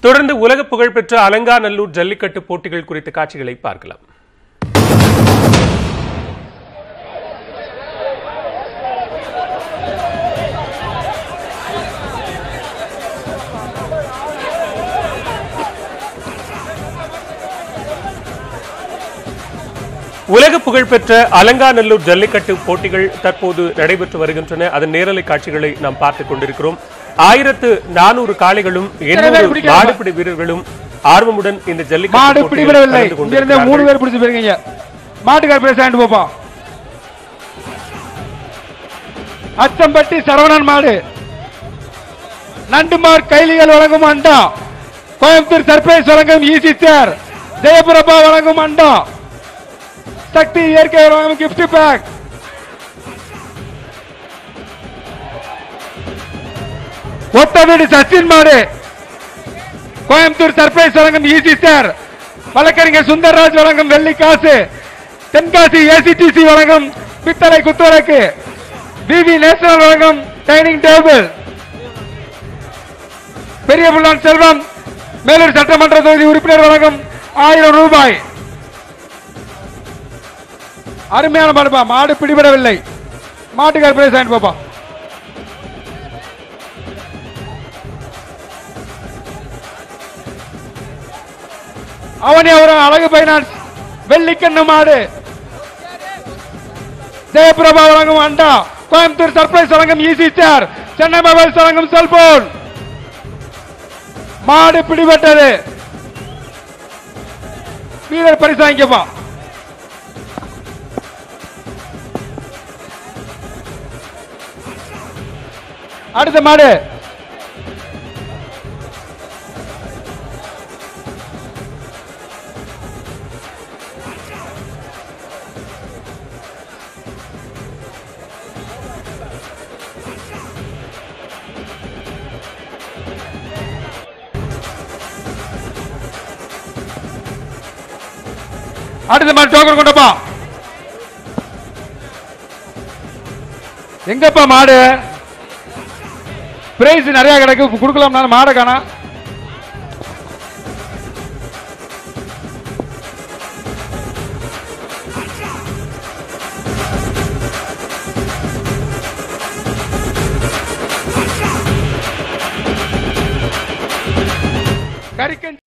தொடர்ந்து உலக புகழ்பெற்ற அலங்காநல்லூர் ஜல்லிக்கட்டு போட்டிகள் குறித்த காட்சிகளை பார்க்கலாம். உலக புகழ்பெற்ற அலங்காநல்லூர் ஜல்லிக்கட்டு போட்டிகள் தற்போது நடைபெற்று வருகின்றன. அதன் நேரலை காட்சிகளை நாம் பார்த்துக் கொண்டிருக்கிறோம். 1400 காளைகளும் 800 மாடுபிடி வீரர்களும் ஆர்வமுடன் இந்த ஜல்லிக்கட்டு பிடிபடவில்லை. இங்கிருந்து 3 பேர் பிடிச்சு போயிருக்கீங்க. மாட்டுக்கார் பேசாண்டு போப்பா. அச்சம்பட்டி சரவணன் மாடு, நண்டுமார் கைலிகள் வழங்கும் அண்டா, கோயம்புத்தூர் சர்ப்ரைஸ் வழங்கும் ஈசி சேர், ஜெயபிரபா வழங்கும் அண்டா, சக்தி இயற்கை வழங்கும் கிஃப்ட் பேக், ஒத்த வீடு சச்சின் மாடு, கோயம்புத்தூர் சர்ப்ரைஸ் வழங்கும் ஈசி சேர், வழக்கறிஞர் சுந்தர்ராஜ் வழங்கும் வெள்ளி காசு, தென்காசி ஏசிடிசி வழங்கும் பித்தளை குத்துவிளக்கு, விவி நேஷனல் வழங்கும் டைனிங் டேபிள், பெரிய புல்லான் செல்வம் மேலூர் சட்டமன்ற தொகுதி உறுப்பினர் வழங்கும் 1000 ரூபாய். அருமையான மாடுப்பா. மாடு பிடிபடவில்லை. மாட்டுக்கார் பிரைஸ் வாங்கிட்டு போப்பா. அவனியாபுரம் அழகு பைனான்ஸ் வெள்ளிக்கண்ணு மாடு, ஜெயபிரபா வழங்கும் அண்டா, கோயம்புத்தூர் சர்ப்ரைஸ் வழங்கும் ஈசி சேர், சென்னை மொபைல்ஸ் வழங்கும் செல்போன். மாடு பிடிபட்டது. வீரர் பரிசு வாங்கிக்கப்பா. அடுத்த மாடு டோக்கன் கொண்டப்பா. எங்கப்பா மாடு? பிரைஸ் நிறைய கிடக்கு, கொடுக்கலாம். மாடை காணா. கறிக்கன்